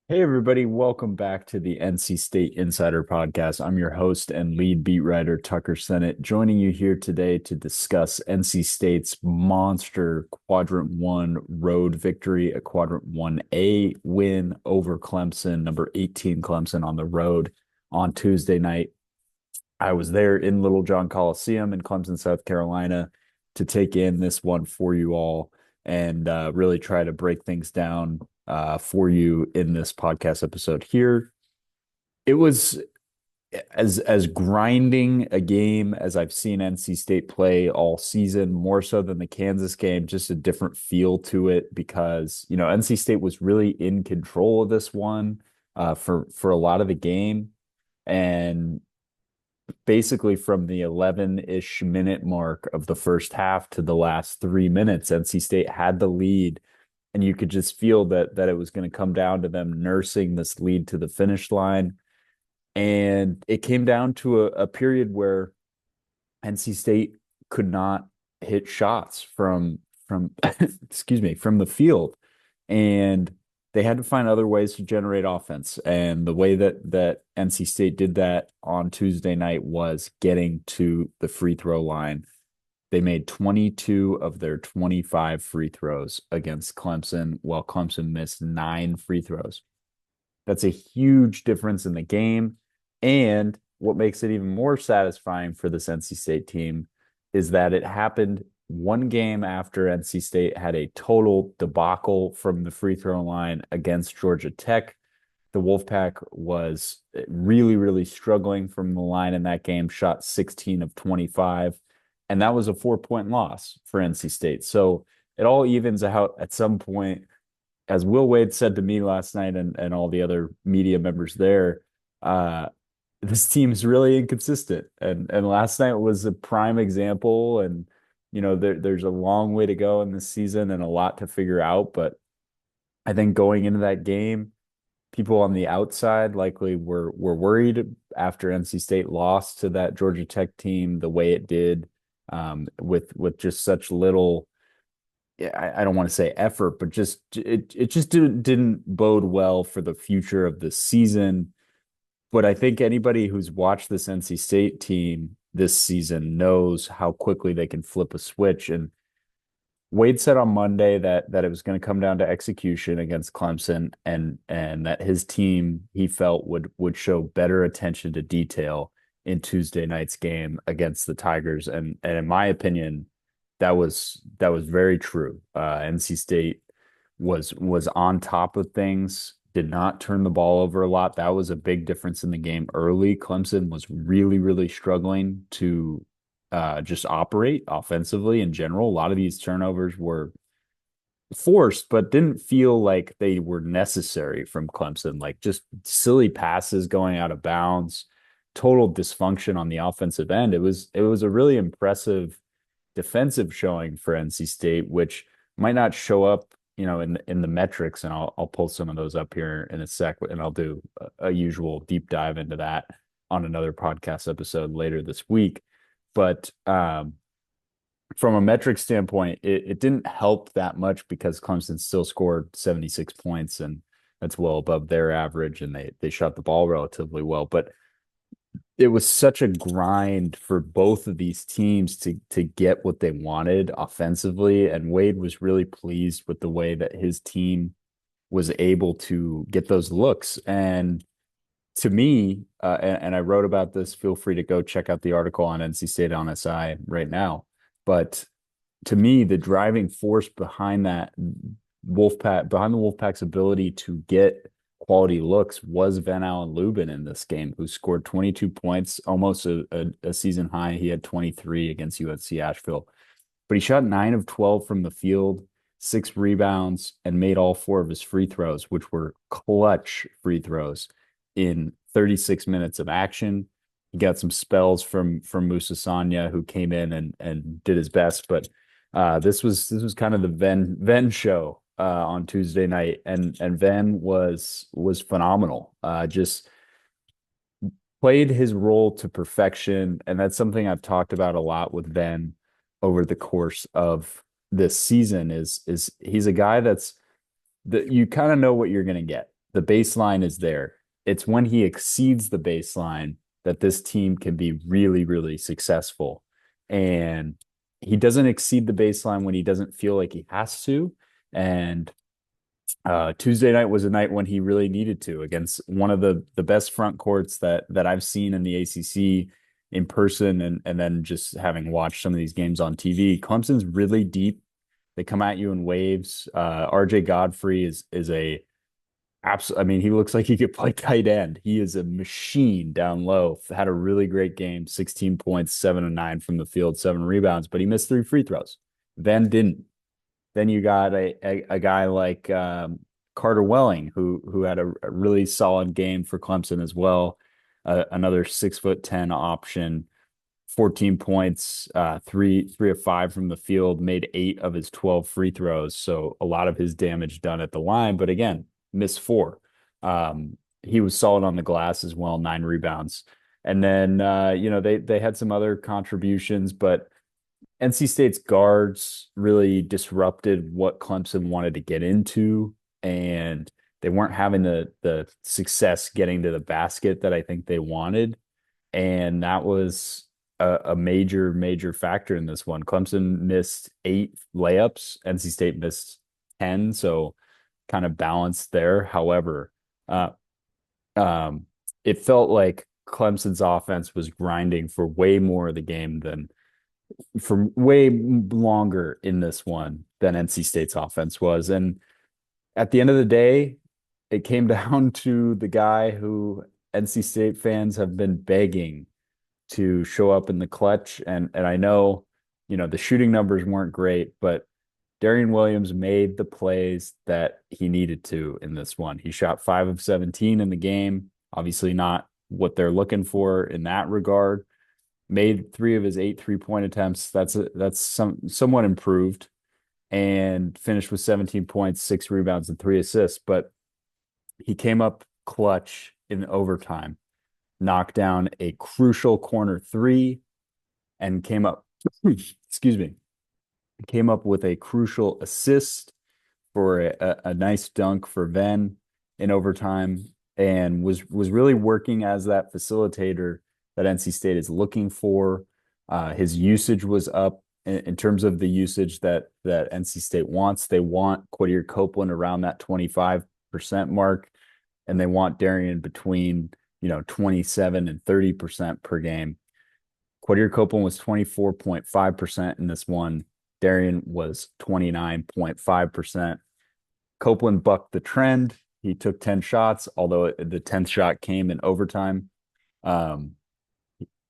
Hey everybody, welcome back to the NC State Insider Podcast. I'm your host and lead beat writer Tucker Sennett, joining you here today to discuss NC State's monster Quadrant-1 road victory, a Quadrant-1A win over Clemson, number 18 Clemson on the road on Tuesday night. I was there in Little John Coliseum in Clemson, South Carolina, to take in this one for you all and really try to break things down for you in this podcast episode here. It was as grinding a game as I've seen NC State play all season, more so than the Kansas game, just a different feel to it because, NC State was really in control of this one for a lot of the game. And basically from the 11-ish minute mark of the first half to the last 3 minutes, NC State had the lead, and you could just feel that it was going to come down to them nursing this lead to the finish line. And it came down to a period where NC State could not hit shots from excuse me, from the field. And they had to find other ways to generate offense. And the way that NC State did that on Tuesday night was getting to the free throw line. They made 22 of their 25 free throws against Clemson, while Clemson missed 9 free throws. That's a huge difference in the game. And what makes it even more satisfying for this NC State team is that it happened one game after NC State had a total debacle from the free throw line against Georgia Tech. The Wolfpack was really, really struggling from the line in that game, shot 16 of 25, and that was a 4-point loss for NC State. So it all evens out at some point. As Will Wade said to me last night and all the other media members there, this team is really inconsistent. And last night was a prime example. And there's a long way to go in this season and a lot to figure out. But I think going into that game, people on the outside likely were worried after NC State lost to that Georgia Tech team the way it did, with just such little. I don't want to say effort, but just it just didn't bode well for the future of the season. But I think anybody who's watched this NC State team this season knows how quickly they can flip a switch. And Wade said on Monday that it was going to come down to execution against Clemson, and that his team, he felt, would show better attention to detail in Tuesday night's game against the Tigers. And in my opinion, that was very true. NC State was on top of things, did not turn the ball over a lot. That was a big difference in the game early. Clemson was really, really struggling to just operate offensively in general. A lot of these turnovers were forced, but didn't feel like they were necessary from Clemson. Like just silly passes going out of bounds, total dysfunction on the offensive end. It was a really impressive defensive showing for NC State, which might not show up, in the metrics, and I'll pull some of those up here in a sec, and I'll do a usual deep dive into that on another podcast episode later this week. But from a metric standpoint, it didn't help that much because Clemson still scored 76 points, and that's well above their average, and they shot the ball relatively well. But it was such a grind for both of these teams to get what they wanted offensively, and Wade was really pleased with the way that his team was able to get those looks. And to me, and I wrote about this, feel free to go check out the article on NC State on SI right now. But to me, the driving force behind behind the Wolfpack's ability to get quality looks was Van Allen Lubin in this game, who scored 22 points, almost a season high. He had 23 against UNC Asheville, but he shot 9 of 12 from the field, 6 rebounds, and made all 4 of his free throws, which were clutch free throws in 36 minutes of action. He got some spells from Musa Sanya, who came in and did his best, but this was kind of the Ven show on Tuesday night, and Ven was phenomenal. Just played his role to perfection, and that's something I've talked about a lot with Ven over the course of this season. Is he's a guy that you kind of know what you're going to get. The baseline is there. It's when he exceeds the baseline that this team can be really, really successful. And he doesn't exceed the baseline when he doesn't feel like he has to. And Tuesday night was a night when he really needed to against one of the best front courts that I've seen in the ACC in person, and then just having watched some of these games on TV. Clemson's really deep. They come at you in waves. RJ Godfrey is a absolute. I mean, he looks like he could play tight end. He is a machine down low. Had a really great game. 16 points, 7 of 9 from the field, 7 rebounds, but he missed 3 free throws. Then didn't. Then you got a guy like Carter Welling, who had a really solid game for Clemson as well. Another 6'10" option, 14 points, three of 5 from the field, made 8 of his 12 free throws. So a lot of his damage done at the line, but again, missed 4. He was solid on the glass as well, 9 rebounds. And then they had some other contributions, but NC State's guards really disrupted what Clemson wanted to get into, and they weren't having the success getting to the basket that I think they wanted. And that was a major, major factor in this one. Clemson missed 8 layups, NC State missed 10, so kind of balanced there. However, uh, um, it felt like Clemson's offense was grinding for way more of the game than for way longer in this one than NC State's offense was. And at the end of the day, it came down to the guy who NC State fans have been begging to show up in the clutch. And I know, the shooting numbers weren't great, but Darian Williams made the plays that he needed to in this one. He shot 5 of 17 in the game. Obviously not what they're looking for in that regard. Made 3 of his 8 3-point attempts. That's somewhat improved, and finished with 17 points, 6 rebounds, and 3 assists. But he came up clutch in overtime, knocked down a crucial corner 3, and came up, excuse me, came up with a crucial assist for a nice dunk for Venn in overtime, and was really working as that facilitator that NC State is looking for. His usage was up in terms of the usage that NC State wants. They want Quadir Copeland around that 25% mark, and they want Darian between 27 and 30% per game. Quadir Copeland was 24.5% in this one. Darian was 29.5%. Copeland bucked the trend. He took 10 shots, although the 10th shot came in overtime. And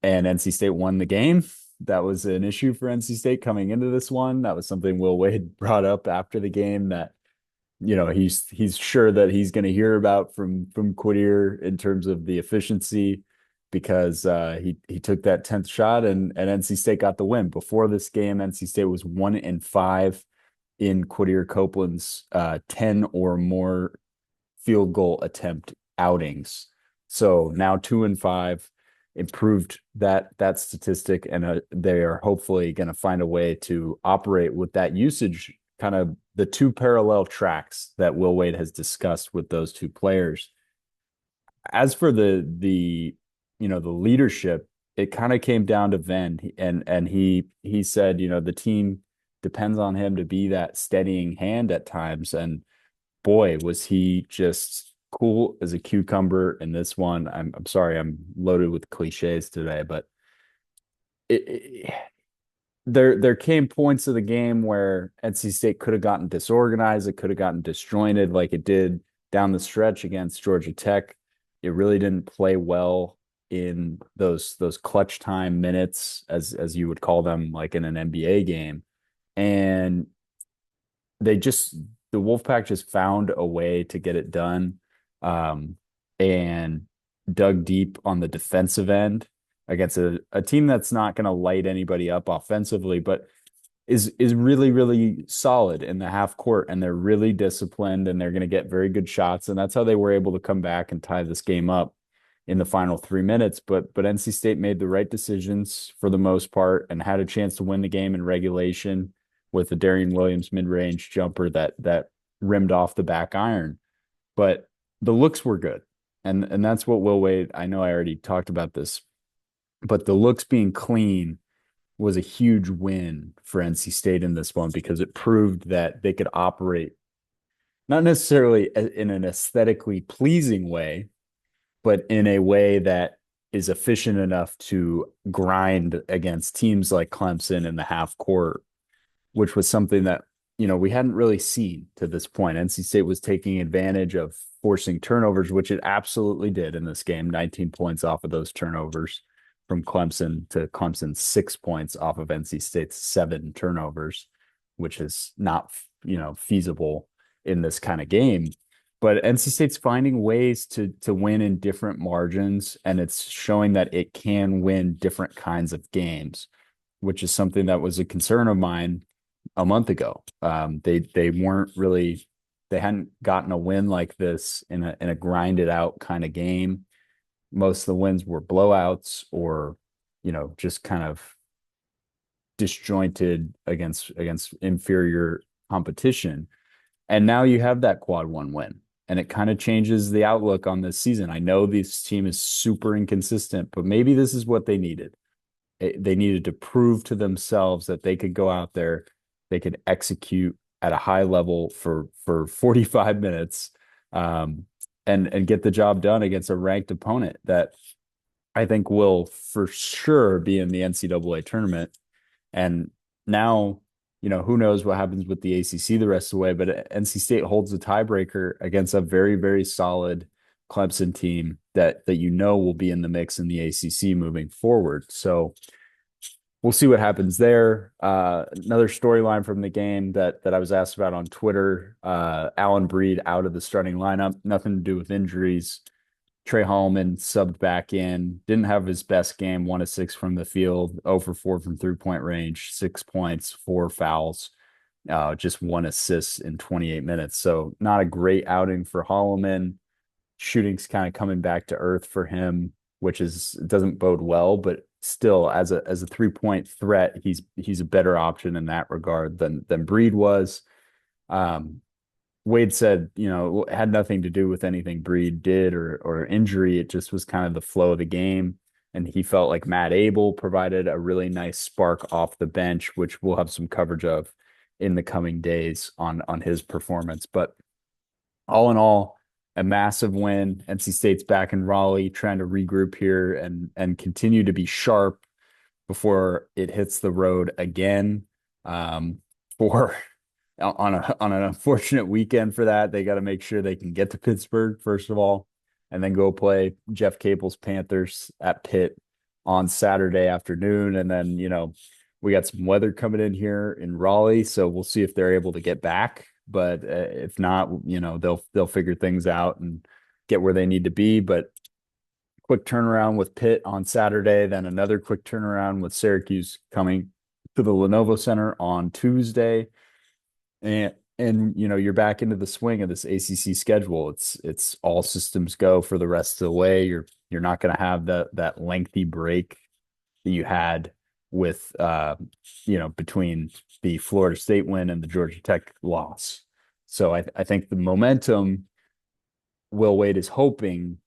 NC State won the game. That was an issue for NC State coming into this one. That was something Will Wade brought up after the game, that he's sure that he's going to hear about from Quadir in terms of the efficiency, because he took that 10th shot, and NC State got the win. Before this game, NC State was 1-5 in Quadir Copeland's 10 or more field goal attempt outings. So now 2-5, improved that statistic, and they are hopefully going to find a way to operate with that usage, kind of the 2 parallel tracks that Will Wade has discussed with those 2 players. As for the leadership, it kind of came down to Venn, and he said, the team depends on him to be that steadying hand at times. And boy, was he just cool as a cucumber in this one. I'm sorry, I'm loaded with cliches today, but there came points of the game where NC State could have gotten disorganized. It could have gotten disjointed like it did down the stretch against Georgia Tech. It really didn't play well in those clutch time minutes, as you would call them, like in an NBA game. And the Wolfpack just found a way to get it done, and dug deep on the defensive end against a team that's not going to light anybody up offensively, but is really, really solid in the half court, and they're really disciplined, and they're going to get very good shots. And that's how they were able to come back and tie this game up in the final 3 minutes. But NC State made the right decisions for the most part, and had a chance to win the game in regulation with the Darian Williams mid-range jumper that rimmed off the back iron. But the looks were good. And that's what Will Wade, I know I already talked about this, but the looks being clean was a huge win for NC State in this one because it proved that they could operate not necessarily in an aesthetically pleasing way, but in a way that is efficient enough to grind against teams like Clemson in the half court, which was something that, we hadn't really seen to this point. NC State was taking advantage of forcing turnovers, which it absolutely did in this game, 19 points off of those turnovers from Clemson to Clemson, 6 points off of NC State's seven turnovers, which is not, feasible in this kind of game. But NC State's finding ways to win in different margins, and it's showing that it can win different kinds of games, which is something that was a concern of mine a month ago. They weren't really they hadn't gotten a win like this in a grinded out kind of game. Most of the wins were blowouts or just kind of disjointed against inferior competition. And now you have that quad one win. And it kind of changes the outlook on this season. I know this team is super inconsistent, but maybe this is what they needed. They needed to prove to themselves that they could go out there, they could execute at a high level for 45 minutes, and get the job done against a ranked opponent that I think will for sure be in the NCAA tournament. And now, who knows what happens with the ACC the rest of the way, but NC State holds a tiebreaker against a very, very solid Clemson team that will be in the mix in the ACC moving forward. So we'll see what happens there. Another storyline from the game that I was asked about on Twitter, Allen Breed out of the starting lineup, nothing to do with injuries. Trey Hallman subbed back in, didn't have his best game, 1 of 6 from the field, 0 for 4 from 3-point range, 6 points, 4 fouls, just 1 assist in 28 minutes. So not a great outing for Hallman. Shooting's kind of coming back to earth for him, which doesn't bode well, but still as a 3-point threat, he's a better option in that regard than Breed was. Wade said, it had nothing to do with anything Breed did or injury. It just was kind of the flow of the game. And he felt like Matt Abel provided a really nice spark off the bench, which we'll have some coverage of in the coming days on his performance. But all in all, a massive win. NC State's back in Raleigh, trying to regroup here and continue to be sharp before it hits the road again. For on an unfortunate weekend for that, they got to make sure they can get to Pittsburgh first of all, and then go play Jeff Capel's Panthers at Pitt on Saturday afternoon, and then we got some weather coming in here in Raleigh, so we'll see if they're able to get back. But if not, they'll figure things out and get where they need to be. But quick turnaround with Pitt on Saturday, then another quick turnaround with Syracuse coming to the Lenovo Center on Tuesday. And you're back into the swing of this ACC schedule. It's all systems go for the rest of the way. You're not going to have that lengthy break that you had with between the Florida State win and the Georgia Tech loss. So I think the momentum Will Wade is hoping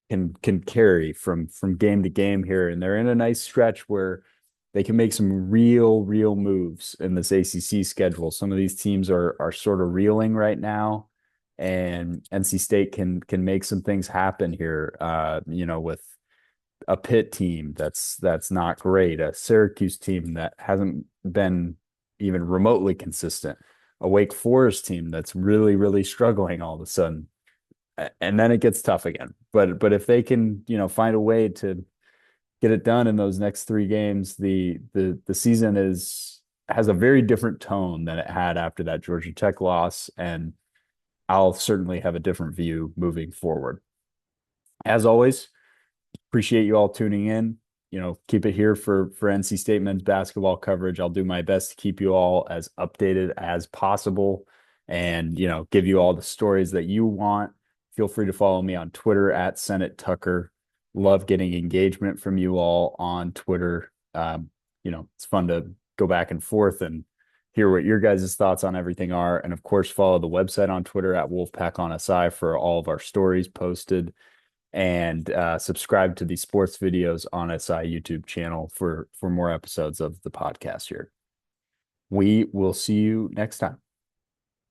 can carry from game to game here, and they're in a nice stretch where they can make some real moves in this ACC schedule. Some of these teams are sort of reeling right now, and NC State can make some things happen here. With a Pitt team that's not great, a Syracuse team that hasn't been even remotely consistent, a Wake Forest team that's really struggling all of a sudden, and then it gets tough again. But if they can find a way to get it done in those next 3 games, the season has a very different tone than it had after that Georgia Tech loss, and I'll certainly have a different view moving forward. As always, appreciate you all tuning in. Keep it here for NC State men's basketball coverage. I'll do my best to keep you all as updated as possible and, give you all the stories that you want. Feel free to follow me on Twitter at Senate Tucker. Love getting engagement from you all on Twitter. It's fun to go back and forth and hear what your guys' thoughts on everything are. And of course, follow the website on Twitter at Wolfpack on SI for all of our stories posted. And subscribe to the sports videos on SI YouTube channel for more episodes of the podcast here. We will see you next time.